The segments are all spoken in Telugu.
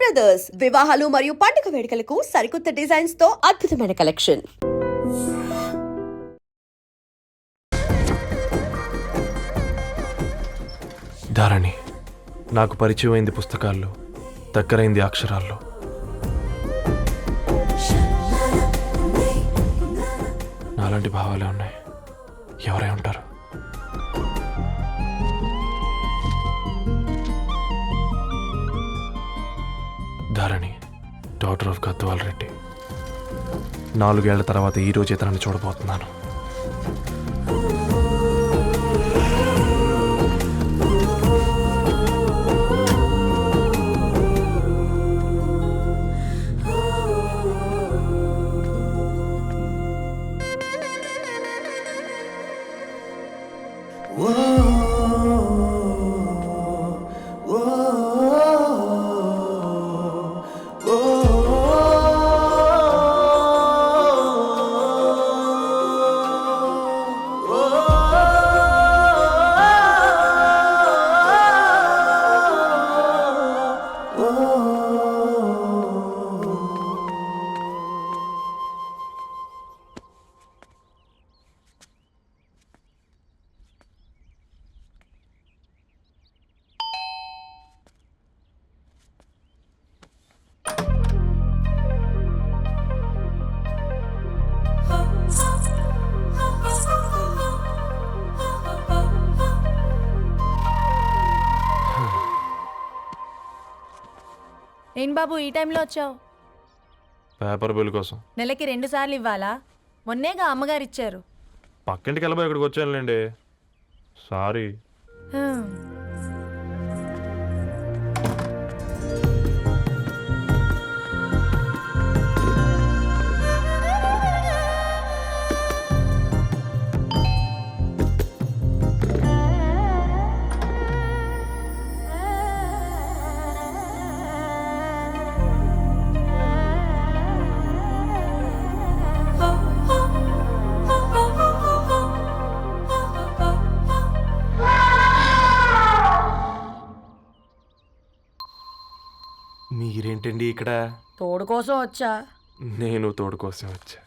బ్రదర్స్ వివాహాలు మరియు పండుగ వేడుకలకు సరికొత్త డిజైన్స్ తో అద్భుతమైన కలెక్షన్. ధారణి నాకు పరిచయం అయింది పుస్తకాల్లో, దగ్గరైంది అక్షరాల్లో. నాలాంటి భావాలే ఉన్నాయి. ఎవరై ఉంటారు? Dharani, daughter of Gadwal Reddy. 4 ఏళ్ల తర్వాత ఈ రోజు ఇతరాన్ని చూడబోతున్నాను. ఏం బాబు ఈ టైంలో వచ్చావు? పేపర్ బిల్ కోసం. నెలకి 2 సార్లు ఇవ్వాలా? మొన్నేగా అమ్మగారు ఇచ్చారు. పక్కింటికి వెళ్ళబోయి ఇక్కడికి వచ్చానులేండి. సారీ. మీరేంటండి ఇక్కడ? తోడు కోసం వచ్చా. నేను తోడు కోసం వచ్చా.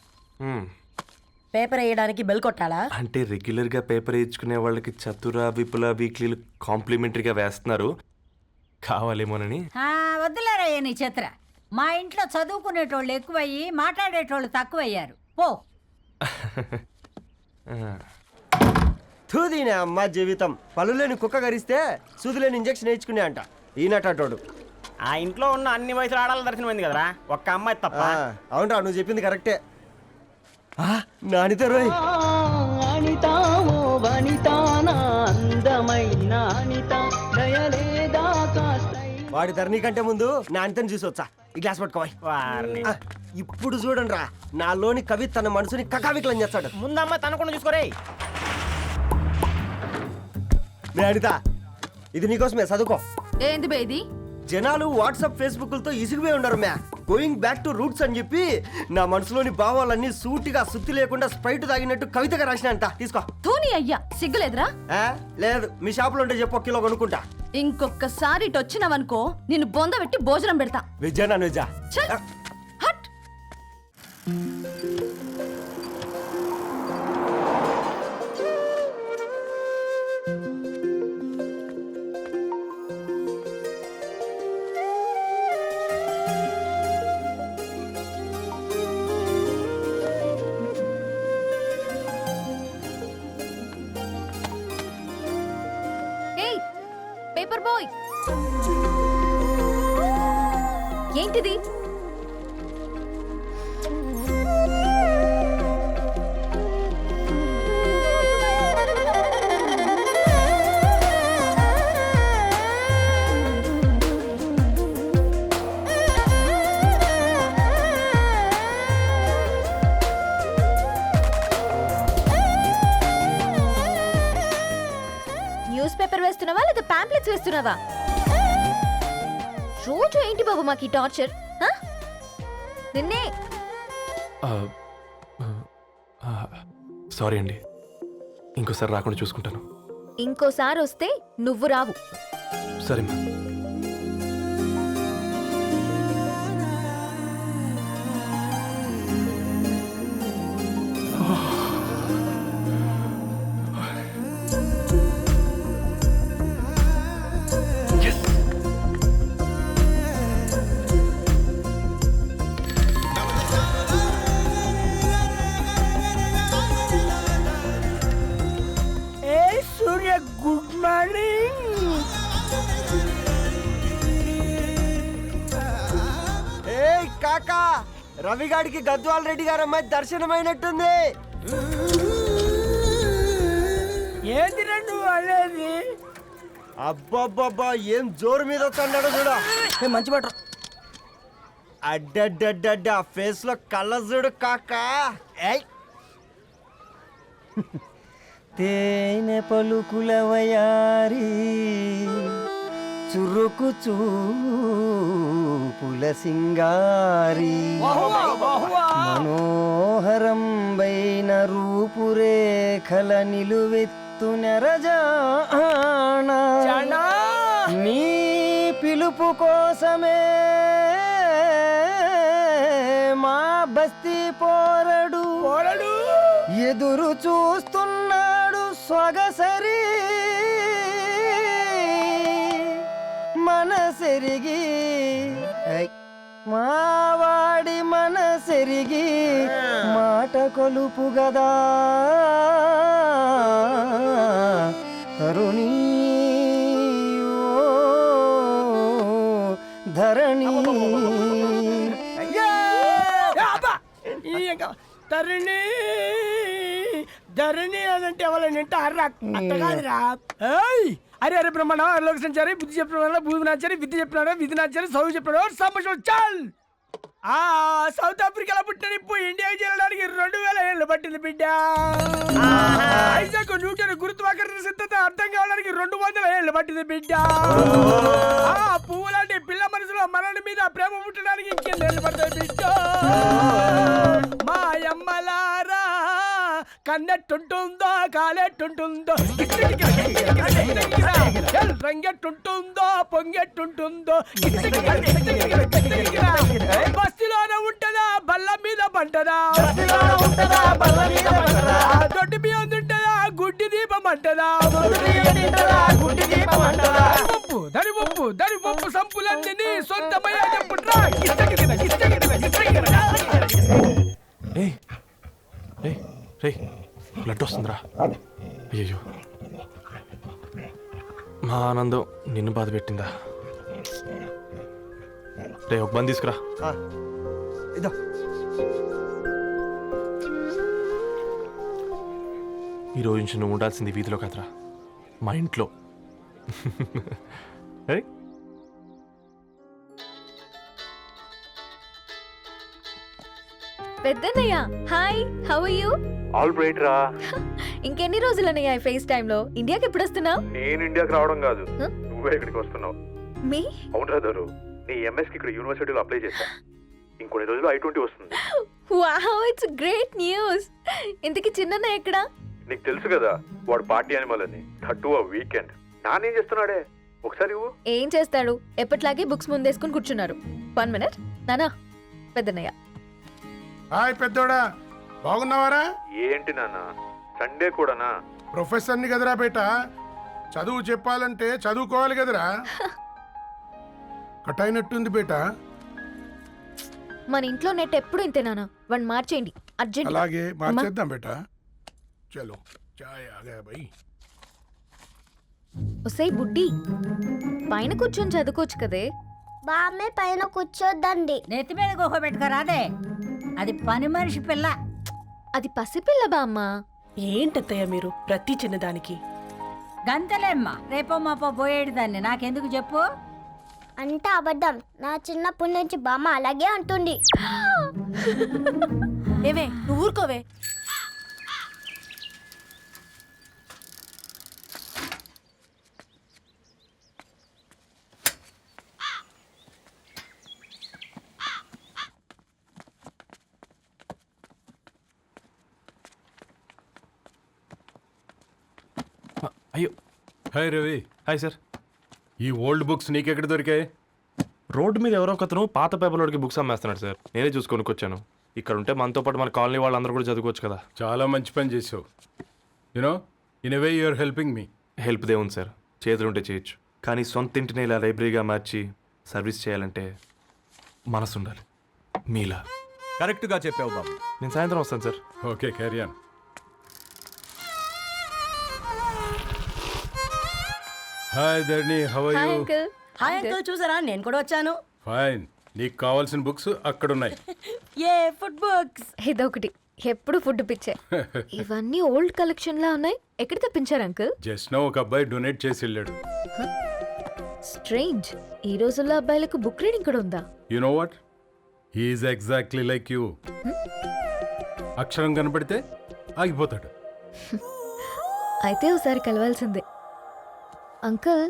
పేపర్ వేయడానికి బెల్ కొట్టాలా? అంటే రెగ్యులర్గా పేపర్ వేయించుకునే వాళ్ళకి చతుర విపుల వీక్లీలు కాంప్లిమెంటరీగా వేస్తున్నారు, కావాలేమోనని. వద్దులేరా నీ చిత్ర. మా ఇంట్లో చదువుకునేటోళ్ళు ఎక్కువయ్యి మాట్లాడేటోళ్ళు తక్కువయ్యారు. పో. తూదీనే అమ్మ జీవితం. పలులేని కుక్క గరిస్తే సూదులేని ఇంజక్షన్ వేయించుకునే అంట ఈనటోడు. ఆ ఇంట్లో ఉన్న అన్ని వయసులో ఆడాల దర్శనమైంది కదరా, ఒక్క అమ్మాయి తప్ప. అవునరా, నువ్వు చెప్పింది కరెక్టే. నానిత రోయ్, వాడి ధరణి కంటే ముందు నానితని చూసి వచ్చా. ఈ గ్లాస్ పట్టుకోవాలి. ఇప్పుడు చూడండి రా, నాలోని కవి తన మనసుని కకావికలం చేస్తాడు. ముందమ్మ తనకుండా చూసుకోరే. నానిత, ఇది నీకోసమే, చదువుకో. ఏంది బేది? జనాలు వాట్సాప్ ఫేస్బుక్లతో ఇసిగిపోయి ఉన్నారు మ్యా. గోయింగ్ బ్యాక్ టు రూట్స్ అని చెప్పి నా మనసులోని భావాలన్నీ సూటిగా సుత్తి లేకుండా స్ప్రైట్ తాగినట్టు కవితగా రాసినంట. తీసుకో. తూని అయ్యా, సిగ్గులేదురా? లేదు, మీ షాపులో ఉంటే చెప్పు, 1 కిలో కొనుక్కుంటా. ఇంకొకసారి ఇటు వచ్చినావనుకో నిన్ను బొంద పెట్టి భోజనం పెడతా. వెజ్జా నాన్ వెజ్జా? హట్. పేపర్ బాయ్, ఏంటిది? న్యూస్ పేపర్ వేస్తున్నావా లేదా పాంప్లెట్స్ వేస్తున్నావా? రోజు ఏంటి బాబు మాకు ఈ టార్చర్? నిన్నే. సారీ అండి, ఇంకోసారి రాకుండా చూసుకుంటాను. ఇంకోసారి వస్తే నువ్వు రావు. సరే మ్యామ్. కాకా రవిగాడికి గద్వాల్ రెడ్డి గారు అమ్మాయి దర్శనమైనట్టుంది. ఏంటి రెండు అనేది అబ్బబ్బబ్బా ఏం జోరు మీద వస్తున్నాడో చూడు. మంచి బట్టర్ అడ్డడ్డడ్డ ఫేస్ లో కళ్ళ చూడు కాకా. ఏయ్ తేనె పలుకుల వయారి చురుకు చూపుల సింగారి మనోహరం వైన రూపురేఖల నిలువెత్తు నెరజానా నీ పిలుపు కోసమే మా బస్తీ పోరడు ఎదురు చూస్తున్నాడు సొగసరి మనసెరిగి మావాడి మనసెరిగి మాట కొలుపు గదా తరుణీ ఓ ధరణి. తరుణి ధరణి అనంటే ఎవరైనా వింటారా? అట్ట కాదురా. అరే అరే బ్రహ్మణ లోక సంచారి బుద్ధి చెప్పిన బుద్ధి నాచారి విద్య చెప్పినాడు విధి నాచారి చదువు చెప్పినాడు సంభాషణ చాల్. సౌత్ ఆఫ్రికాలో పుట్టిన ఇప్పుడు ఇండియాకి చేరడానికి 2000 ఏళ్ళు పట్టింది బిడ్డ. ఐజాక్ న్యూటన్ గురుత్వాకర్షణ సిద్ధత అర్థం కావడానికి 200 ఏళ్ళు పట్టింది బిడ్డ. పువ్వు లాంటి పిల్ల మనసులో మనని మీద ప్రేమ పుట్టడానికి ఇంకేళ్ళు పడతాయి బిడ్డ. మా అమ్మలారా కన్నెట్టుంటుందో కాలెట్టుంటుందో రంగెట్టుంటుందో పొంగెట్టుంటుందో బస్తిలోనే ఉంటదా బల్ల మీద పంటదా దొడ్డి బియ్యం తింటదా గుడ్డి దీపం అంటదా దరి పప్పు సంపులన్నీ సొంతమయ్యా చెప్పుట్రా. రే బ్లడ్ వస్తుందిరా. అయ్యో మా ఆనందం నిన్ను బాధ పెట్టిందా? రే ఒక బంద్ తీసుకురా. ఇదో ఈ రోజు నుంచి నువ్వు ఉండాల్సింది వీధిలో కదరా, మా ఇంట్లో. ఏయ్ పెద్దన్నయ్య hi, how are you? All right రా. ఇంకెన్ని రోజులన్నయ్య ఫేస్ టైమ్ లో? ఇండియాకి ఎప్పుడు వస్తున్నావు? నేను ఇండియాకి రావడం కాదు, నువ్వే ఇక్కడికి వస్తున్నావు. మీ అవునరా దరు, నీ ఎంఎస్ కి ఇక్కడ యూనివర్సిటీలో అప్లై చేశా. ఇంకొన్ని రోజులు I-20 వస్తుంది. Wow, it's great news. ఇంతకి చిన్నన్నయ్య ఎక్కడా? నీకు తెలుసు కదా వాడు పార్టీ అనిమల్ అని, థర్టూ ఆ వీకెండ్. నానేం చేస్తున్నాడే ఒకసారి ఇవ్వు. ఏం చేస్తాడు, ఎప్పటిలాగే బుక్స్ ముందేసుకుని కూర్చున్నారు. 1 minute నానా. పెద్దన్నయ్య హాయ్ పెద్దోడా, బాగున్నావారా? ఏంటి నాన్న సండే కూడానా? ప్రొఫెసర్ని కదరా బేట, చదువు చెప్పాలంటే చదువుకోవాలి కదరా. కట్ అయినట్టుంది బేట. మన ఇంట్లో నెట్ ఎప్పుడు ఇంతే నానా, వన్ మార్చేయండి అర్జెంట్. అలాగే మార్చేద్దాం బేట. చలో చాయ్ ఆగా భయ్. ఒసై బుడ్డి, పైన కూర్చొని చదువుకోవచ్చు కదే. బామ్మే పైన కూర్చోద్దండి. నెత్తి మీద గుహ పెట్టుకోరాదే, అది పని మనిషి పిల్ల. అది పసిపిల్ల బామ్మ. ఏంటత్తయ్య మీరు ప్రతి చిన్నదానికి? గంతలేమ్మా, రేపో మాపో పోయేడు దాన్ని నాకెందుకు చెప్పు. అంటే అబద్ధం, నా చిన్నప్పటి నుంచి బామ్మ అలాగే అంటుంది. ఏవే నువ్వు ఊరుకోవే. అయ్యో హాయ్ రవి. Hi sir. ఈ ఓల్డ్ బుక్స్ నీకెక్కడ దొరికాయి? రోడ్డు మీద ఎవరో ఒకతను పాత పేపర్లోకి బుక్స్ అమ్మేస్తున్నాడు సార్, నేనే చూసుకొని వచ్చాను. ఇక్కడ ఉంటే మనతో పాటు మన కాలనీ వాళ్ళందరూ కూడా చదువుకోవచ్చు కదా. చాలా మంచి పని చేసావు. You know in a way you are helping me. Help దేవుంది సార్, చేతులుంటే చేయొచ్చు. కానీ సొంత ఇంటిని ఇలా లైబ్రరీగా మార్చి సర్వీస్ చేయాలంటే మనసు ఉండాలి మీలా. కరెక్ట్గా చెప్పావు బాబు. నేను సాయంత్రం వస్తాను sir. Okay carry on. Hi Dharani, how are hi you? Uncle. Hi uncle, చూసారా నేను కూడా వచ్చాను. ఫైన్. నీకు కావాల్సిన బుక్స్ అక్కడున్నాయి. ఏ ఫుడ్ బుక్స్? ఇదొకటి, ఎప్పుడు ఫుడ్ పిచ్చే. ఇవన్నీ ఓల్డ్ కలెక్షన్ లా ఉన్నాయి. ఎక్కడ తెప్పించారు అంకుల్? జస్ట్ నో ఒక అబ్బాయి డొనేట్ చేసి వెళ్ళాడు. స్ట్రేంజ్, ఈ రోజుల్లో అబ్బాయిలకు బుక్ రీడింగ్ కూడా ఉందా? You know what, he's exactly like you. అక్షరం కనపడితే ఆగిపోతాడు. అయితే ఒకసారి కలవాల్సిందే. అంకుల్,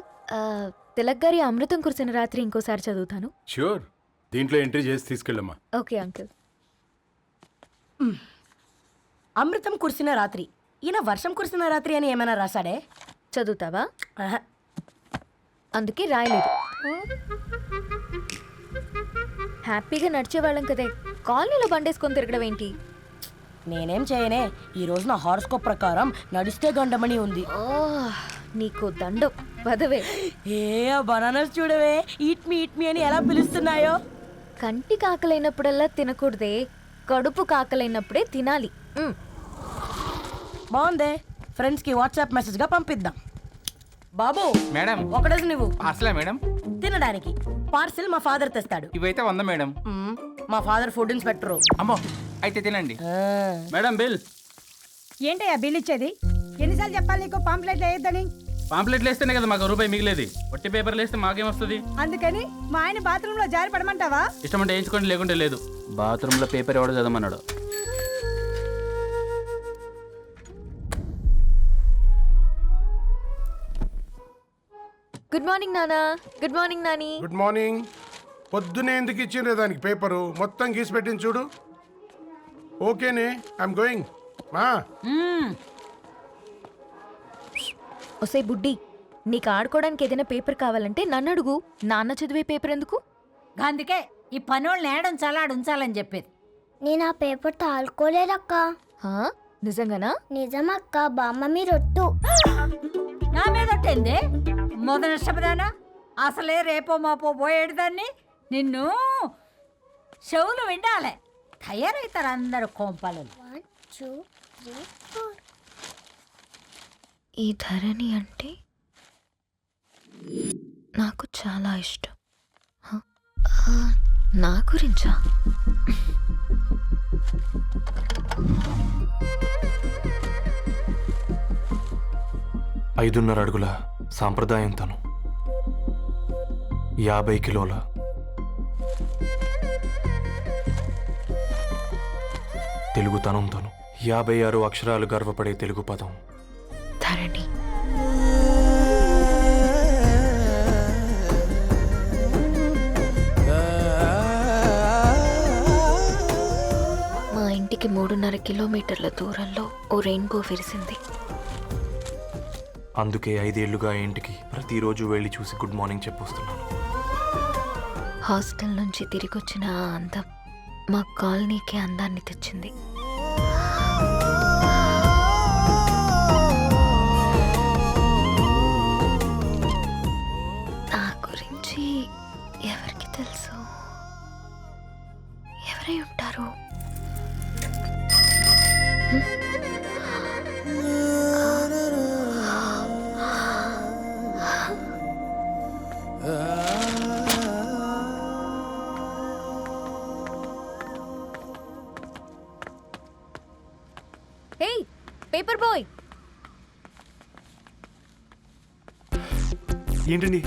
తిలక్ గారి అమృతం కురిసిన రాత్రి ఇంకోసారి చదువుతాను. ష్యూర్, దీంట్లో ఎంట్రీ చేసి తీసుకెళ్ళమ్మా. Okay uncle. అమృతం కురిసిన రాత్రి. ఈయన వర్షం కురిసిన రాత్రి అని ఏమైనా రాశాడే? చదువుతావా? ఆహా. అందుకే రాయలేదు. హ్యాపీగా నడిచేవాళ్ళం కదే, కాలనీలో బండేసుకొని తిరగడం ఏంటి? నేనేం చేయనే, ఈ రోజు నా హారోస్కోప్ ప్రకారం నడిస్తే గండమని ఉంది. ఓ, నీకు దండం పదవే. ఏ బనానాస్ చూడవే, ఈట్ మీ అని ఎలా పిలుస్తున్నాయో. కంటి కాకలైనప్పుడల్లా తినకూడదే, కడుపు కాకలైనప్పుడే తినాలి. బాగుందే, ఫ్రెండ్స్ కి వాట్సాప్ మెసేజ్ గా పంపిద్దాం. బాబు మేడం ఒకడేసి నువ్వు అసలే మేడం తినడానికి పార్సిల్ మా ఫాదర్ తెస్తాడు. ఇవైతే 100 మేడం. మా ఫాదర్ ఫుడ్ ఇన్స్పెక్టర్. అమ్మో అయితే తినండి మేడం. బిల్ ఏంటయ్యా బిల్ ఇచ్చేది? ఎన్నిసార్లు చెప్పాలి నీకు పాంప్లెట్ వేయొద్దని? పాంప్లెట్లు వేస్తేనే కదా మాకు రూపాయి మిగిలేది. వట్టి పేపర్లు వేస్తే మాకేం వస్తుంది? అందుకని మా ఆయన బాత్రూమ్ లో జారి పడమంటావా? ఇష్టమంటే వేయించుకోండి, లేకుంటే లేదు. బాత్రూంలో పేపర్ ఎవడో చదవమన్నాడు. గుడ్ మార్నింగ్ నానా. Good morning Nani. Good morning. పొద్దునే ఎందుకు ఇచ్చిండ్రే దానికి పేపరు? మొత్తం గీసి పెట్టింది చూడు. ఓకేనే, ఐఎమ్ గోయింగ్. మా ఒసే బుడ్డి, నీకు ఆడుకోవడానికి ఏదైనా పేపర్ కావాలంటే నన్ను అడుగు. నాన్న చదివే పేపర్ ఎందుకు? అందుకే ఈ పనోళ్ళని ఉంచాలని చెప్పేది. నేను ఆ పేపర్ తాలుకోలేదక్క. హా? నిజంగానా? నిజమక్క, బామ్మ మీరొట్టు. నా మీద ఒట్టేంది? మొదటి నష్టపదానా? అసలే రేపో మాపో పోయేడు దాన్ని. నిన్ను చెవులు విండాలే, తయారవుతారు అందరు కోంపాలు. 1 2 3 4. ఈ ధరణి అంటే నాకు చాలా ఇష్టం. హ? నా గురించా? 5.5 అడుగుల సాంప్రదాయం తను, 50 కిలోల తెలుగుతనం తను, 56 అక్షరాలు గర్వపడే తెలుగు పదం ధరణి. మా ఇంటికి 3.5 కిలోమీటర్ల దూరంలో ఓ రెయిన్బో విరిసింది. అందుకే 5 ఏళ్లుగా ఇంటికి ప్రతిరోజు వెళ్ళి చూసి గుడ్ మార్నింగ్ చెప్పొస్తున్నాను. హాస్టల్ నుంచి తిరిగి వచ్చిన ఆ అందం మా కాలనీకి అందాన్ని తెచ్చింది. నా గురించి ఎవరికి తెలుసు? ఎవరై ఉంటారు? హే పేపర్ బాయ్, ఏంటండి?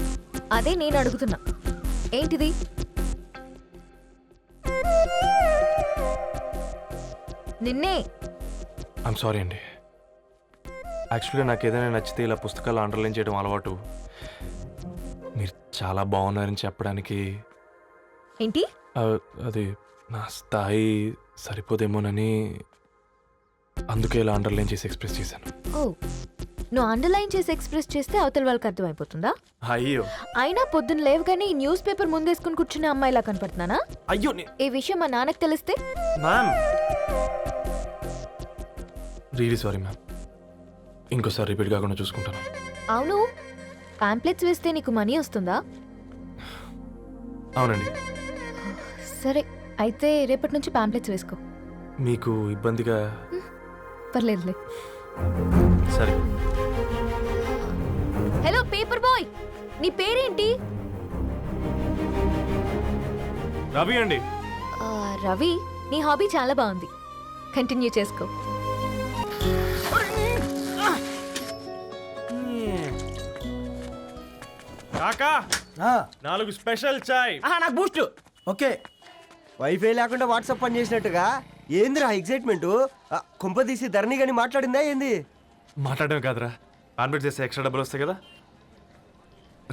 అదే నేను అడుగుతున్నా, ఏంటిది? నిన్నే. ఐమ్ సారీ అండి. యాక్చువల్గా నాకు ఏదైనా నచ్చితే ఇలా పుస్తకాలు అండర్లైన్ చేయడం అలవాటు. మీరు చాలా బాగున్నారని చెప్పడానికి ఏంటి? అది నా స్థాయి సరిపోదేమోనని అందుకే ఇలా అండర్లైన్ చేసి ఎక్స్ప్రెస్ చేశాను. ఓ, నువ్వు అండర్లైన్ చేసి ఎక్స్ప్రెస్ చేస్తే అవతల వాళ్ళకి అర్థమైపోతుందా? అయ్యో, అయినా పొద్దున్న లేవగానే ఈ న్యూస్ పేపర్ ముందేసుకుని కూర్చునే అమ్మాయిలా కనపడుతున్నానా? అయ్యో ఈ విషయం మా నాన్నకు తెలిస్తే? Ma'am, really sorry ma'am. ఇంకోసారి రిపీట్ కాకుండా చూసుకుంటాను. అవును, పాంప్లెట్స్ వేస్తే నీకు మనీ వస్తుందా? అవునండి. సరే, అయితే రేపటి నుంచి పాంప్లెట్స్ వేసుకో. మీకు ఇబ్బందిగా? పర్లేదులే. సరే. హలో పేపర్ బాయ్, నీ పేరేంటి? రవి అండి. రవి, నీ హాబీ చాలా బాగుంది, కంటిన్యూ చేసుకో. కాకా 4 స్పెషల్ చాయ్. నాకు బూస్ట్. ఓకే. వైఫై లేకుండా వాట్సాప్ పని చేసినట్టుగా ఏందిరా ఎగ్జైట్మెంట్? కుంప తీసి ధరణి గాని మాట్లాడిందా ఏంది? మాట్లాడడం కాదురా, కాన్వర్ట్ చేస్తే ఎక్స్ట్రా డబ్బులు వస్తాయి కదా,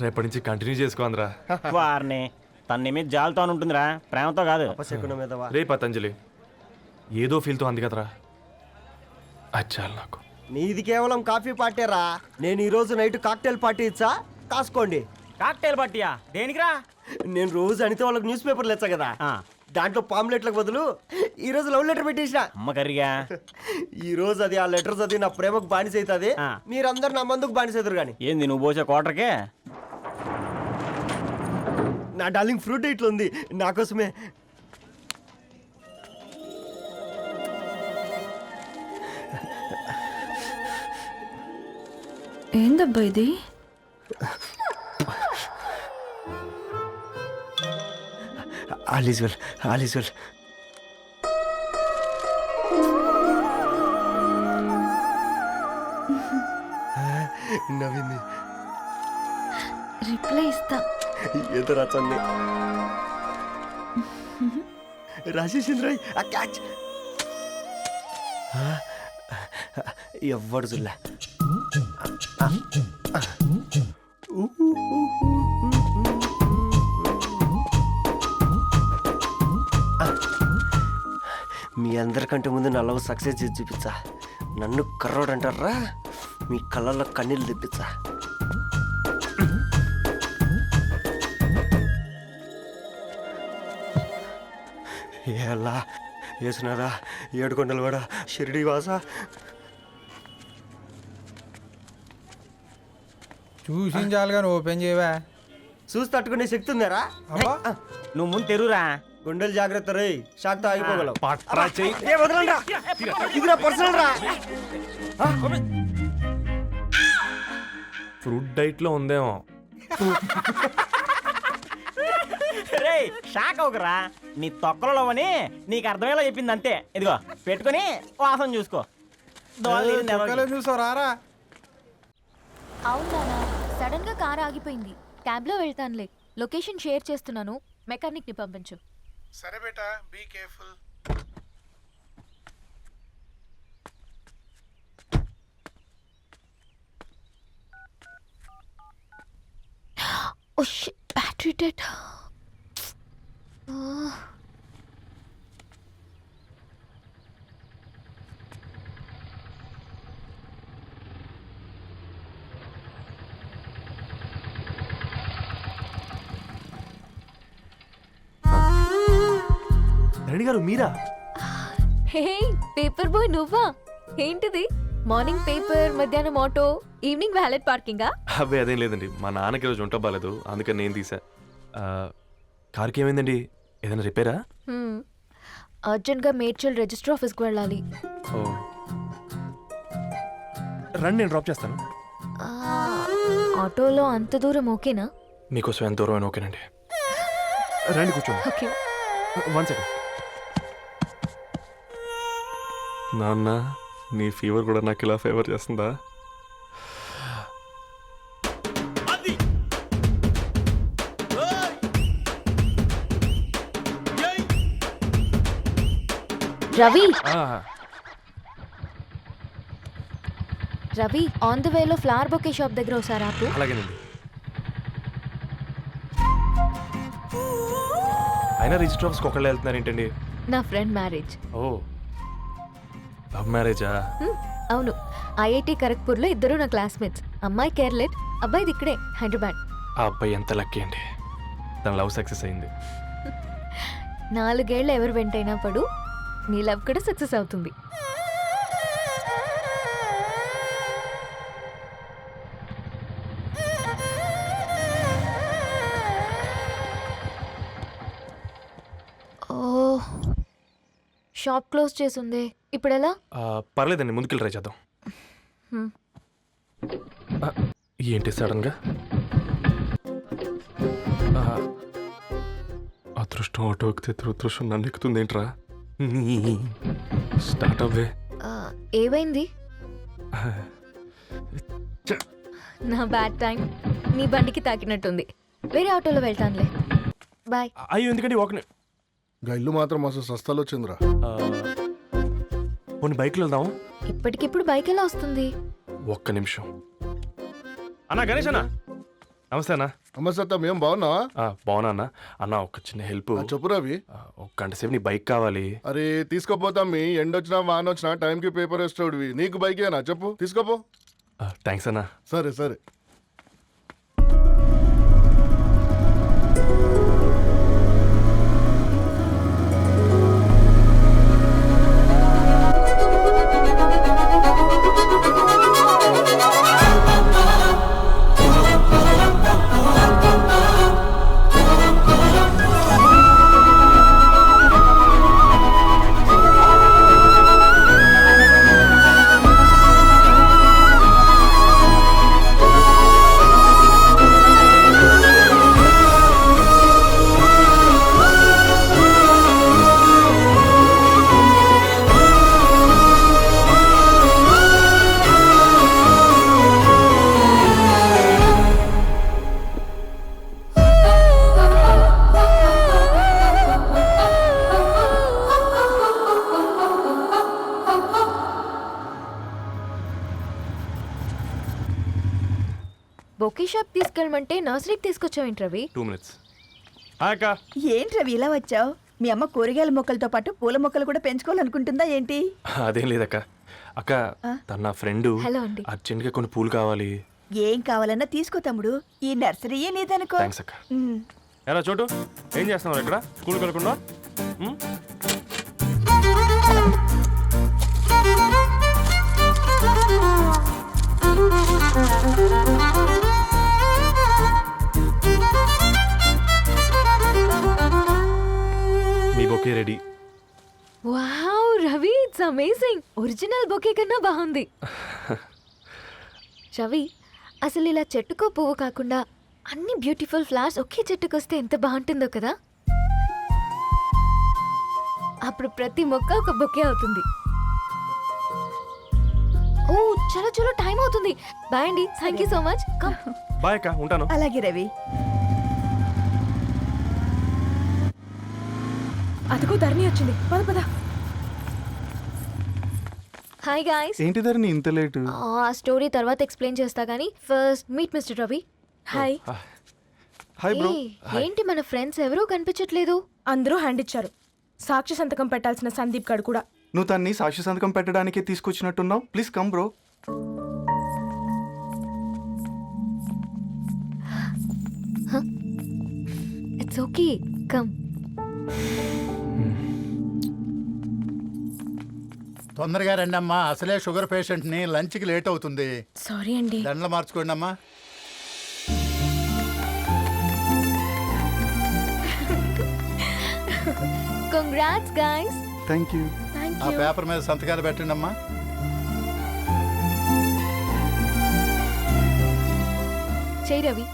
రేపటి నుంచి కంటిన్యూ చేసుకో అందరా. వారిని తన మీద జాలతో ఉంటుందిరా, ప్రేమతో కాదు. అపశకునం మీదవా? రే పతంజలి, ఏదో ఫీల్తో అంది కదరా, అచ్చాలి నాకు. నీది కేవలం కాఫీ పార్టీరా. నేను ఈ రోజు నైట్ కాక్టైల్ పార్టీ ఇచ్చా, కాసుకోండి. కాక్టైల్ పార్టీయా? దేనికిరా? నేను రోజు అనితే వాళ్ళకి న్యూస్ పేపర్లు ఇచ్చా కదా, దాంట్లో పాంప్లెట్లకు బదులు ఈ రోజు లవ్ లెటర్ పెట్టేసిన. అమ్మ కర్రీగా. ఈ రోజు అది ఆ లెటర్ చదివి నా ప్రేమకు బానిస అవుతుంది, మీరందరు నా మందుకు బానిస అవుతారు. కానీ ఏంది నువ్వు పోసే క్వార్టర్కే? నా డార్లింగ్ ఫ్రూట్ ఇట్లా ఉంది నా కోసమే. ఏందబ్బా ఇది? All is well, all is well. నవ్వింది. రిప్లై ఇస్తా. ఏదో రచండి రాజేసింద్ర ఆ క్యాచ్ ఎవ్వడు జుల్లా. మీ అందరికంటే ముందు నా లవ్ సక్సెస్ చేసి చూపించా. నన్ను కర్రోడు అంటారా, మీ కళ్ళల్లో కన్నీళ్ళు తెప్పించా. ఎలా వేసినారా ఏడుకొండలు కూడా షిరిడి వాస. చూసించాలి కానీ ఓపెన్ చేయవా? చూసి తట్టుకునే శక్తి ఉందారా? నువ్వు ముందు తెరురా. గుండెలు జాగ్రత్త రే, షాక్తో ఆగిపోగలవు. పట్రా చెయ్యి. ఏ వదలండ్రా, ఇది నా పర్సనల్ రా. ఫ్రూట్ డైట్ లో ఉందేమో. రే షాక్ అవుకరా, నీ తొక్కలలో అని నీకు అర్థమయ్యేలా చెప్పింది అంతే. ఇదిగో పెట్టుకొని వాసన చూసుకో. చూసారా? అవునా, సడన్ గా కార్ ఆగిపోయింది, క్యాబ్ లో వెళ్తానులే. లొకేషన్ షేర్ చేస్తున్నాను, మెకానిక్ ని పంపించు. సరే బేటా, be careful. Oh shit, battery dead. Reddy గారు మీరా? హే పేపర్ బాయ్, నువ్వా? ఏంటిది? మార్నింగ్ పేపర్, మధ్యాహ్నం ఆటో, ఈవినింగ్ వ్యాలెట్ పార్కింగా? అబ్బాయి అదేం లేదండి, మా నాన్నకి రోజు ఉంట బాగాలేదు, అందుకని నేను తీసా. కార్కి ఏమైందండి? ఏదైనా రిపేరా? అర్జెంట్ గా మేడ్చల్ రిజిస్టర్ ఆఫీస్కి వెళ్ళాలి. ఓ రండి, నేను డ్రాప్ చేస్తాను. ఆటోలో అంత దూరం ఓకేనా? మీకోసం ఎంత దూరం అయినా ఓకేనండి. రండి కూర్చోండి. ఓకే. 1 సెకండ్. నాన్న, నీ ఫీవర్ కూడా నాకు ఇలా ఫేవర్ చేస్తుందా? రవి, రవి, ఆన్ ద వేలో ఫ్లవర్ బొకే షాప్ దగ్గర ఒకసారి ఆపు. అలాగేనండి. అయినా రిజిస్టర్ ఆఫీస్కి ఒకళ్ళు వెళ్తున్నారు ఏంటండి? నా ఫ్రెండ్ మ్యారేజ్. ఓ, లవ్ మ్యారేజా? అవును, ఐఐటి ఖరగ్పూర్లో ఇద్దరు నా క్లాస్మేట్స్. అమ్మాయి కేర్లెట్, అబ్బాయిది ఇక్కడే హైదరాబాద్. ఆ అబ్బాయి ఎంత లక్కీ అండి, తన లవ్ సక్సెస్ అయింది. 4 ఏళ్ళు ఎవరు వెంటైనా పడు, నీ లవ్ కూడా సక్సెస్ అవుతుంది. ఓ, షాప్ క్లోజ్ చేసింది, ఇప్పుడు ఎలా? పర్లేదండి, ముందుకెళ్ళి ట్రై చేద్దాం. ఏంటి సడన్గా? అదృష్టం ఆటో ఎక్కితే దురదృష్టం నన్ను ఎక్కుతుంది ఏంట్రా? స్టార్ట్ అవ్వే. ఏమైంది? నా బ్యాడ్ టైం నీ బండికి తాకినట్టుంది. వేరే ఆటోలో వెళ్తానులే. బాయ్. అయ్యో ఎందుకండి ఒక గా ఇల్లు మాత్రం అసలు సస్తాలు వచ్చిందిరా. కొన్ని బైక్లో వెళ్దాం. ఇప్పటికిప్పుడు బైక్ ఎలా వస్తుంది? ఒక్క నిమిషం. అన్నా గణేష్ అన్న, నమస్తే అన్న. నమస్తే, ఏం బాగున్నావా? బాగున్నా అన్న. అన్న ఒక చిన్న హెల్ప్. చెప్పు రవి. ఒక గంట సేపు నీ బైక్ కావాలి. అరే తీసుకోపోతాం, మీ ఎండొచ్చినా వానొచ్చినా టైంకి పేపర్ వేస్తాడువి. నీకు బైకేనా చెప్పు, తీసుకోపో. థ్యాంక్స్ అన్న. సరే సరే. బొకే షాప్ తీసుకెళ్ళమంటే నర్సరీకి తీసుకొచ్చావేంటి రవి? 2 minutes. అక్క ఏంటి రవి ఇలా వచ్చావు? మీ అమ్మ కూరగాయల మొక్కలతో పాటు పూల మొక్కలు కూడా పెంచుకోవాలనుకుంటుందా ఏంటి? అదేం లేదక్క. అక్క తన నా ఫ్రెండ్. హలో అండి. అర్జెంట్గా కొన్ని పూలు కావాలి. ఏం కావాలన్నా తీసుకో తమ్ముడు, ఈ నర్సరీయే నీదనుకో. థ్యాంక్స్ అక్క. ఎలా చోటు ఏం చేస్తున్నావు ఇక్కడ? స్కూల్ కలకుండా మీ bouquet ready. Wow Ravi, it's amazing. Original bouquet కన్నా బాగుంది. రవి, అసలు ఇలా చెట్టుకో పువ్వు కాకుండా అన్ని బ్యూటిఫుల్ ఫ్లవర్స్ ఒకే చెట్టుకు వస్తే ఎంత బాగుంటుందో కదా. అప్పుడు ప్రతి మొక్క ఒక బొకే అవుతుంది. ఓ చలో చలో, టైం అవుతుంది. బాయ్ అండి, thank you so much. Bye అక్క, ఉంటాను. అలాగే రవి. అదిగో ధరణి వచ్చింది, పద పద. Hi guys. ఏంటి ధరణి ఇంత లేట్? ఆ స్టోరీ తర్వాత ఎక్స్ప్లెయిన్ చేస్తా గానీ first meet mister Ravi. Hi. Hi bro. ఏంటి మన ఫ్రెండ్స్ ఎవరూ కనిపించట్లేదు? అందరూ హ్యాండ్ ఇచ్చారు. సాక్షి సంతకం పెట్టాల్సిన సందీప్ గడు కూడా. నువ్వు తన్ని సాక్షి సంతకం పెట్టడానికే తీసుకొచ్చినట్టున్నావు. Please come bro. It's okay, come. తొందరగా రండి అమ్మా, అసలే షుగర్ పేషెంట్ ని, లంచ్ కి లేట్ అవుతుంది. సారీ అండి. దండలు మార్చుకోండి అమ్మా. Congrats guys. Thank you. ఆ పేపర్ మీద సంతకాలు పెట్టండి అమ్మా. చెయ్యి రవి.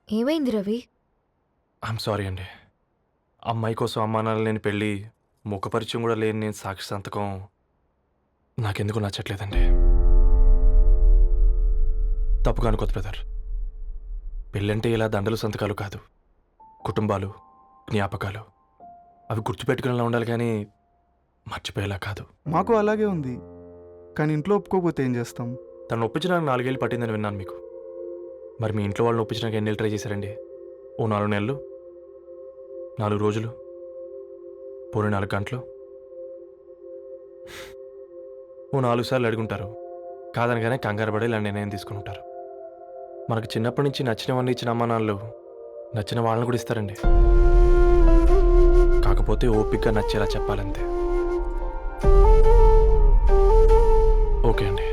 ఏమైంది రవి? ఐఎమ్ సారీ అండి. అమ్మాయి కోసం అమ్మానాలు లేని పెళ్ళి, ముఖ పరిచయం కూడా లేని నేను సాక్షి సంతకం నాకెందుకు నచ్చట్లేదండి. తప్పుగా అనుకోదు బ్రదర్. పెళ్ళంటే ఇలా దండలు సంతకాలు కాదు, కుటుంబాలు, జ్ఞాపకాలు. అవి గుర్తుపెట్టుకునేలా ఉండాలి కానీ మర్చిపోయేలా కాదు. మాకు అలాగే ఉంది, కానీ ఇంట్లో ఒప్పుకోకపోతే ఏం చేస్తాం? తను ఒప్పించడానికి 4 ఏళ్ళు పట్టిందని విన్నాను మీకు. మరి మీ ఇంట్లో వాళ్ళని ఒప్పించడానికి ఎన్ని ఏళ్ళు ట్రై చేశారండి? ఓ 4 నెలలు, 4 రోజులు, పోనీ 4 గంటలు, ఓ 4 సార్లు అడుగుంటారు. కాదనగానే కంగారు పడి ఇలా నిర్ణయం తీసుకుని ఉంటారు. మనకు చిన్నప్పటి నుంచి నచ్చినవన్నీ ఇచ్చిన అమ్మా నాన్నలు నచ్చిన వాళ్ళని కూడా ఇస్తారండి. కాకపోతే ఓపికగా నచ్చేలా చెప్పాలంతే. ఓకే అండి,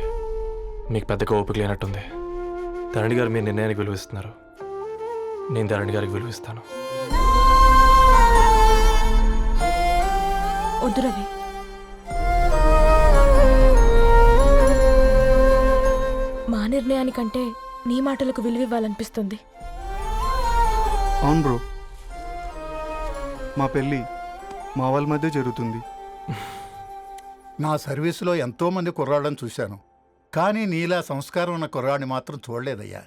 మీకు పెద్దగా ఓపిక లేనట్టుంది. ధరణి గారు మీ నిర్ణయానికి విలువిస్తున్నారు, నేను ధరణి గారికి విలువిస్తాను. వద్దు రవి, మా నిర్ణయానికంటే నీ మాటలకు విలువివ్వాలనిపిస్తుంది. అవును బ్రో, మా పెళ్ళి మా వాళ్ళ మధ్య జరుగుతుంది. నా సర్వీసులో ఎంతో మంది కుర్రాళ్ళని చూశాను, కానీ నీలా సంస్కారం ఉన్న కుర్రాడిని మాత్రం చూడలేదయ్యా.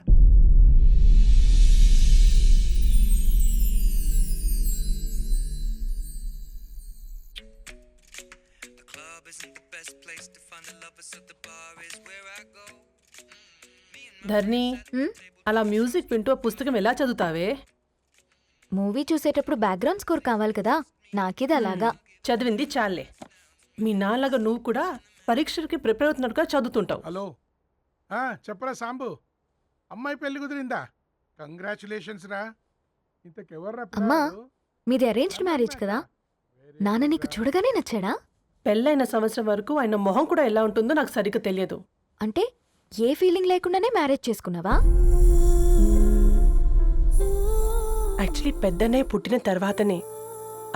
ధర్ని, అలా మ్యూజిక్ వింటూ పుస్తకం ఎలా చదువుతావే? మూవీ చూసేటప్పుడు బ్యాక్గ్రౌండ్ స్కోర్ కావాలి కదా, నాకిది అలాగా. చదివింది చాలే. మీ నాన్నగా నువ్వు కూడా పరీక్షలకి ప్రిపేర్ అవుతున్నట్టుగా చదువుతుంటావు. హలో, చెప్పరా సాంబు, అమ్మాయి పెళ్లి కుదిరిందా? కంగ్రాచులేషన్స్ రా. ఇంతకెవర్రా అమ్మా, పిల్లాడు? మీది అరేంజ్డ్ మ్యారేజ్ కదా, నాన్న నీకు చూడగానే నచ్చాడా? పెళ్ళైన సంవత్సరం వరకు ఆయన మొహం కూడా ఎలా ఉంటుందో నాకు సరిగ్గా తెలియదు. అంటే ఏ ఫీలింగ్ లేకుండానే మ్యారేజ్ చేసుకున్నావా? యాక్చువల్లీ పెద్దన్నయ్య పుట్టిన తర్వాతనే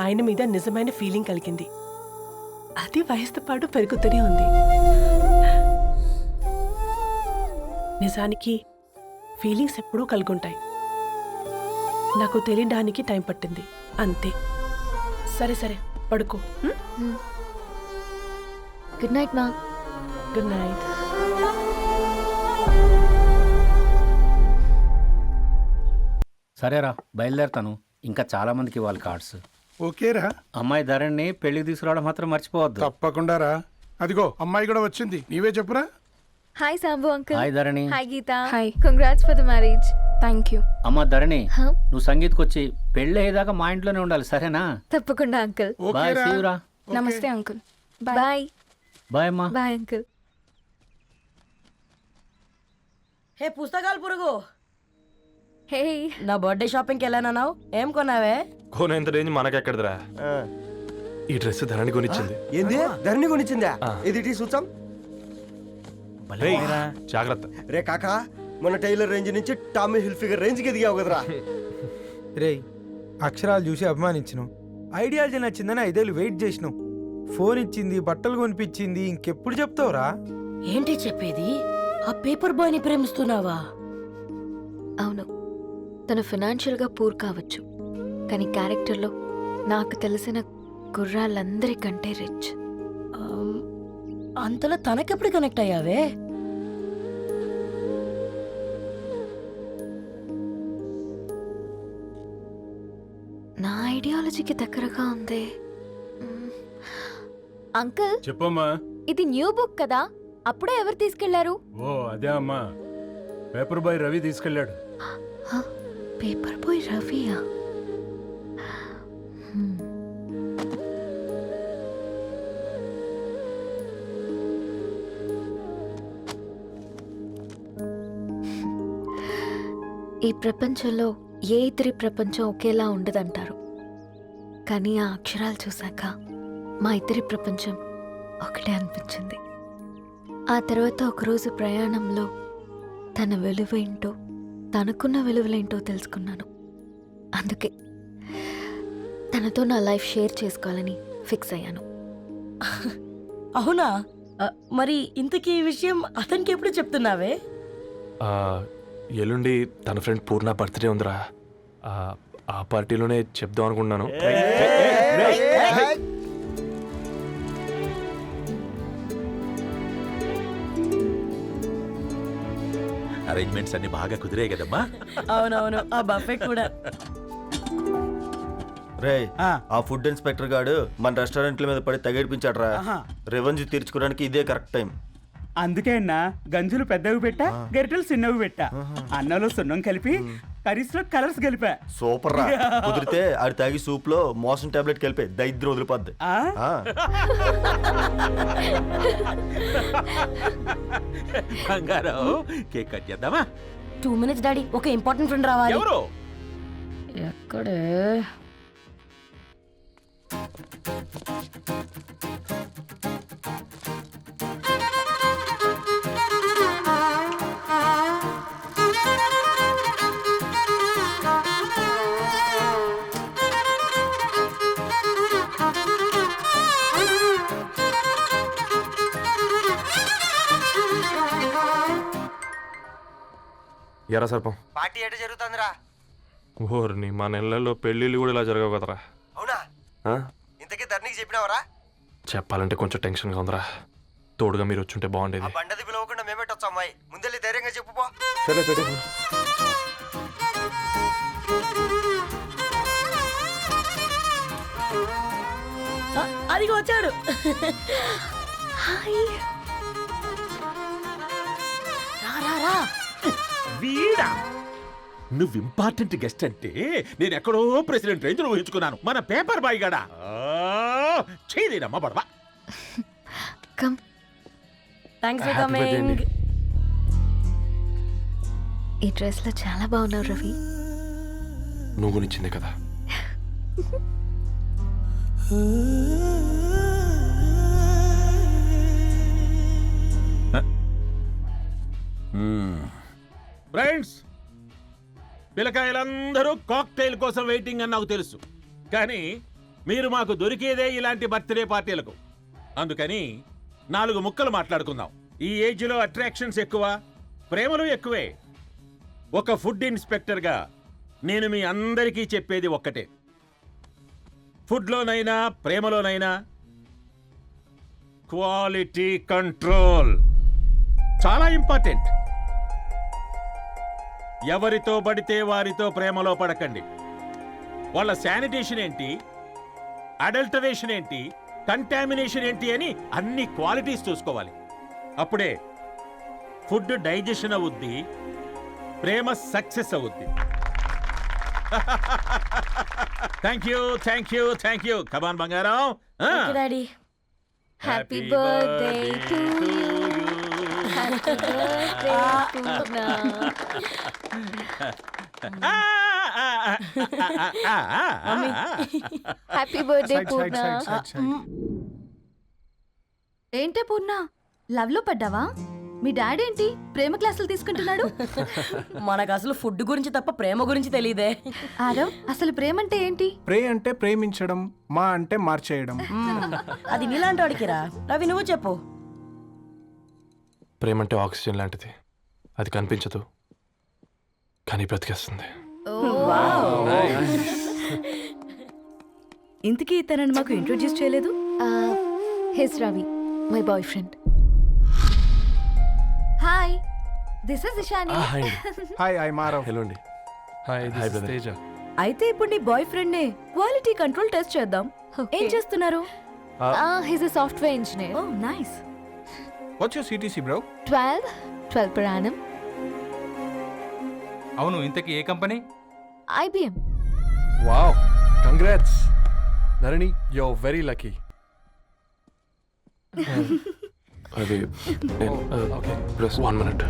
ఆయన మీద నిజమైన ఫీలింగ్ కలిగింది. అది వయసుతో పాటు పెరుగుతూనే ఉంది. నిజానికి ఫీలింగ్స్ ఎప్పుడూ కలుగుంటాయి. నాకు తెలియడానికి టైం పట్టింది అంతే. సరే సరే, పడుకో. గుడ్ నైట్ మా. Good night. సరేరా, బయలుదేరుతాను. ఇంకా చాలా మందికి ఇవ్వాలి కార్డ్స్. ఓకేరా. అమ్మాయి ధరణి పెళ్లికి తీసుకురావడం మాత్రం మర్చిపోవద్దు. తప్పకుండా రా. అదిగో అమ్మాయి కూడా వచ్చింది, నీవే చెప్పురా. Hi Sambu uncle. Hi Dharani. Hi Geetha. Hi. Congrats for the marriage. Thank you. అమ్మ ధరణి, నువ్వు సంగీత్కి వచ్చి పెళ్లి అయ్యేదాకా మా ఇంట్లోనే ఉండాలి, సరేనా? తప్పకుండా అంకుల్. బాయ్, సీ యు రా. నమస్తే అంకుల్. బాయ్. బాయ్ అమ్మా. Bye uncle. హే పుస్తకాలు పురుగు, హే, నా బర్త్డే షాపింగ్కి వెళ్ళానన్నావు, ఏం కొన్నావే? కోనేంత రేంజ్ మనకెక్కడదిరా. ఈ డ్రెస్ ధరణి కొనిచ్చింది. ఏంది ధరణి కొనిచ్చిందా? ఇది టీ సూచం. రేయ్, జాగ్రత్త రే కాకా, మన టైలర్ రేంజ్ నుంచి టామీ హిల్ఫిగర్ రేంజ్కి ఎదిగావు కదరా. రేయ్, అక్షరాలు చూసి అభిమానించను, ఐడియాలజీ నచ్చిందని 5 ఏళ్ళు వెయిట్ చేసినావు. ఫోన్ ఇచ్చింది, బట్టలు కొనిపించింది, ఇంకెప్పుడు చెప్తావురా? ఏంటి చెప్పేది? ఆ పేపర్ బాయ్ని ప్రేమిస్తున్నావా? అవును, తను ఫినాన్షియల్గా పూర్ కావచ్చు, కానీ క్యారెక్టర్లో నాకు తెలిసిన కుర్రాళ్ళందరికంటే రిచ్. అంతలో తనకెప్పుడు కనెక్ట్ అయ్యావే? నా ఐడియాలజీకి దగ్గరగా ఉంది. అంకుల్, చెప్పమ్మా. ఇది న్యూ బుక్ కదా, అప్పుడే ఎవరు తీసుకెళ్లారు? ఓ అదే అమ్మా, పేపర్ బాయ్ రవి తీసుకెళ్ళాడు. పేపర్ బాయ్ రవియా? ఈ ప్రపంచంలో ఏ ఇద్దరి ప్రపంచం ఒకేలా ఉండదంటారు, కానీ ఆ అక్షరాలు చూశాక మా ఇద్దరి ప్రపంచం ఒకటే అనిపించింది. ఆ తర్వాత ఒకరోజు ప్రయాణంలో తన విలువేంటో, తనకున్న విలువలేంటో తెలుసుకున్నాను. అందుకే తనతో నా లైఫ్ షేర్ చేసుకోవాలని ఫిక్స్ అయ్యాను. అవునా? మరి ఇంతకీ ఈ విషయం అతనికి ఎప్పుడు చెప్తున్నావే? ఎల్లుండి తన ఫ్రెండ్ పూర్ణ బర్త్డే ఉందిరా. ఆ పార్టీలోనే చెప్దాం అనుకున్నాను. అరేంజ్మెంట్స్ అన్ని బాగా కుదిరే కదమ్మా. అవునవును, ఆ బఫే కూడా. రే, ఆ ఫుడ్ ఇన్స్పెక్టర్ గాడు మన రెస్టారెంట్ల మీద పడి తగేడిపించాడు రా. రెవెన్యూ తీర్చుకోవడానికి ఇదే కరెక్ట్ టైం. అందుకే అన్న గంజులు పెద్దవి పెట్టా, గరిటెలు చిన్నవి పెట్టా, అన్నంలో సున్నం కలిపి కర్రీస్లో కలర్స్ కలిపా. సూపర్ రా. కుదిరితే ఆడి తాగి సూప్ లో మోషన్ టాబ్లెట్ కలిపే దైద్యం వదిలిపోద్ది. బంగారం, కేక్ కట్ చేద్దామా? 2 minutes డాడీ, ఒక ఇంపార్టెంట్ ఫ్రెండ్ రావాలి. ఎవరు? ఎక్కడే? ఎరా సర్పం పార్టీ ఎట జరుగుతుందిరా? ఓర్ని మా నెలల్లో పెళ్ళిళ్ళు కూడా ఇలా జరగవు కదరా. అవునా? ఆ? ఇంతకీ ధరణికి చెప్పినావరా? చెప్పాలంటే కొంచెం టెన్షన్గా ఉందిరా. తోడుగా మీరు వచ్చుంటే బాగుండేది. బండది పిలవకుండా మేమెట్టొచ్చు అమ్మాయి. ముందెళ్ళి ధైర్యంగా చెప్పుపో. సరే పెట్టే. అదిగో వచ్చాడు. వీడా నువ్వు ఇంపార్టెంట్ గెస్ట్ అంటే నేను ఎక్కడో ప్రెసిడెంట్ రేంజ్ లో ఊహించుకున్నాను. మన పేపర్ బాయ్ గడా చేయలేదమ్మా బడవా. Come. Thanks for Happy birthday coming. అండి. ఈ డ్రెస్ లో చాలా బాగున్నావు రవి. నువ్వు గురించిందే కదా. ఫ్రెండ్స్, పిల్లకాయలందరూ కాక్టైల్ కోసం వెయిటింగ్ అని నాకు తెలుసు. కానీ మీరు మాకు దొరికేదే ఇలాంటి బర్త్డే పార్టీలకు. అందుకని 4 ముక్కలు మాట్లాడుకుందాం. ఈ ఏజ్లో అట్రాక్షన్స్ ఎక్కువ, ప్రేమలు ఎక్కువే. ఒక ఫుడ్ ఇన్స్పెక్టర్గా నేను మీ అందరికీ చెప్పేది ఒక్కటే. ఫుడ్లోనైనా ప్రేమలోనైనా క్వాలిటీ కంట్రోల్ చాలా ఇంపార్టెంట్. ఎవరితో పడితే వారితో ప్రేమలో పడకండి. వాళ్ళ శానిటేషన్ ఏంటి, అడల్టరేషన్ ఏంటి, కంటామినేషన్ ఏంటి అని అన్ని క్వాలిటీస్ చూసుకోవాలి. అప్పుడే ఫుడ్ డైజెషన్ అవుద్ది, ప్రేమ సక్సెస్ అవుద్ది. Thank you, thank you, thank you. Come on బంగారం. Daddy. Happy birthday to you. Happy birthday Purna. Happy birthday Purna. ఏంటే పూర్ణ, లవ్ లో పడ్డావా? మీ డాడీ ఏంటి ప్రేమ క్లాసులు తీసుకుంటున్నాడు? మనకు అసలు ఫుడ్ గురించి తప్ప ప్రేమ గురించి తెలియదే. ఆరవ్, అసలు ప్రేమ అంటే ఏంటి? ప్రే అంటే ప్రేమించడం, మా అంటే మార్చేయడం. అది నీలాంటి వాడికిరా. రవి నువ్వు చెప్పు. ప్రేమ అంటే ఆక్సిజన్ లాంటిది. అది కనిపించదు కానీ బ్రతికేస్తుంది. ఇంతకీ తనని మాకు ఇంట్రొడ్యూస్ చేయలేదు. His Ravi, my boy friend. Hi, this is Ishani. Hi, I Maarav. Hello అండి. Hi brother. తేజ. అయితే ఇప్పుడు నీ బాయ్ ఫ్రెండ్ నే క్వాలిటీ కంట్రోల్ టెస్ట్ చేద్దాం. ఏం చేస్తున్నారు? His a software engineer. Oh nice. What's your CTC bro? 12 per annum. అవును, ఇంతకీ ఏ company? IBM. Wow, congrats Dharani, you are very lucky. అది ఓకే, ప్లస్ 1 minute.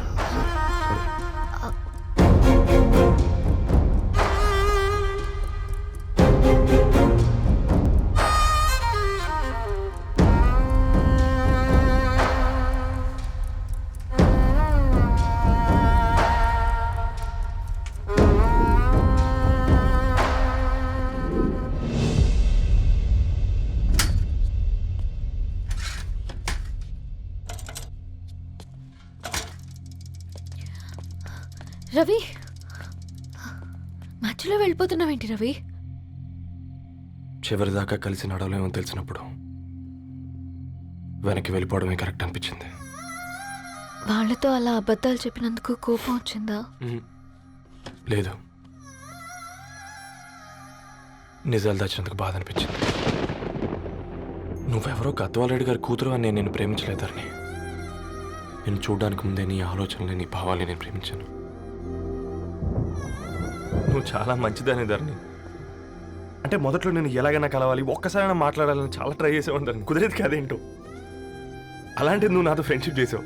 రవి, మధ్యలో వెళ్ళిపోతున్నావేంటి రవి? చివరిదాకా కలిసి నడవలేమో తెలిసినప్పుడు వెనక్కి వెళ్ళిపోవడమే కరెక్ట్ అనిపించింది. వాళ్ళతో అలా అబద్ధాలు చెప్పినందుకు కోపం వచ్చిందా? లేదు, నిజాలు దాచినందుకు బాధ అనిపించింది. నువ్వెవరో గద్వాలరెడ్డి గారి కూతురు అని నేను ప్రేమించలేదని. నేను చూడడానికి ముందే నీ ఆలోచనలు, నీ భావాలు నేను ప్రేమించాను. నువ్వు చాలా మంచిదని ధరణి. అంటే మొదట్లో నేను ఎలాగైనా కలవాలి, ఒక్కసారైనా మాట్లాడాలని చాలా ట్రై చేసేవాడిని ధరణి. కుదిరేది కాదేంటో. అలాంటిది నువ్వు నాతో ఫ్రెండ్షిప్ చేసావు.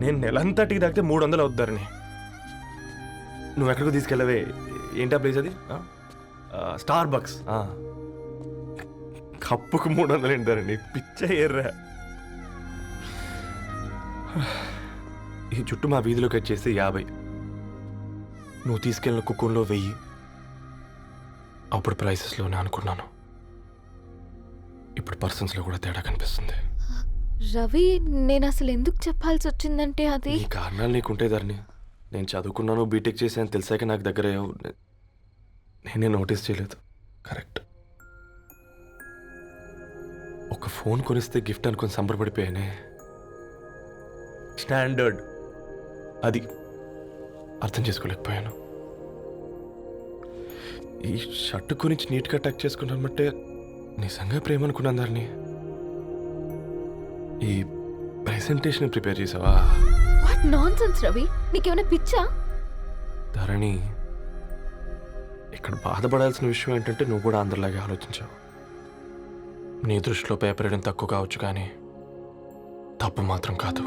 నేను నెలంతటికి తాకితే 300 అవుతారని. నువ్వు ఎక్కడికి తీసుకెళ్ళవే? ఏంటా ప్లేస్ అది? Star bucks. కప్పుకు 300 ఏంటారండి, పిచ్చ ఎర్రా. ఈ చుట్టూ మా వీధిలో కట్ చేస్తే 50. నువ్వు తీసుకెళ్ళిన కుక్కన్లో 1000. అప్పుడు ప్రైసెస్లోనే అనుకున్నాను, ఇప్పుడు పర్సన్స్లో కూడా తేడా కనిపిస్తుంది. రవి నేను అసలు ఎందుకు చెప్పాల్సి వచ్చిందంటే అది ఈ కారణాలు నీకుంటే ధరణి. నేను చదువుకున్నాను, బీటెక్ చేశాను తెలిసాక నాకు దగ్గర అయ్యావు. నేనే నోటీస్ చేయలేదు. కరెక్ట్. ఒక ఫోన్ కొనిస్తే గిఫ్ట్ అనుకుని సంబరపడిపోయానే. స్టాండర్డ్ అది అర్థం చేసుకోలేకపోయాను. ఈ షర్టు గురించి నీట్గా టక్ చేసుకున్నాను బట్టే నిజంగా ప్రేమ అనుకున్నాను దాన్ని. ఈ ప్రెజెంటేషన్ ప్రిపేర్ చేసావా? వాట్ నాన్సెన్స్ రవి, నీకేమైనా పిచ్చా? ధరణి, ఇక్కడ బాధపడాల్సిన విషయం ఏంటంటే నువ్వు కూడా అందరిలాగే ఆలోచించావు. నీ దృష్టిలో పేపర్ వేయడం తక్కువ కావచ్చు కానీ తప్పు మాత్రం కాదు.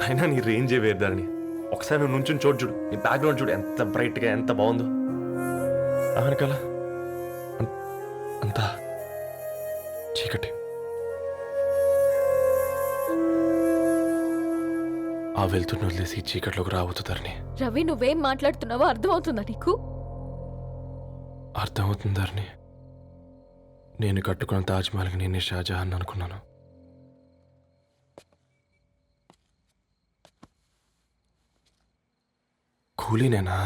అయినా నీ రేంజే వేరు ధరణి. ఒకసారి నువ్వు నుంచుని చూడు, నీ బ్యాక్గ్రౌండ్ చూడు ఎంత బ్రైట్గా ఎంత బాగుందో. వెనకాల అంతా చీకటి. ఆ వెళ్తున్న వదిలేసి చీకట్లోకి రాబోతుందని. రవి నువ్వేం మాట్లాడుతున్నావో అర్థమవుతుందా నీకు? అర్థమవుతుందని నేను కట్టుకున్న తాజ్మహల్కి నేనే షాజహాన్ అనుకున్నాను. కూలీనేనా?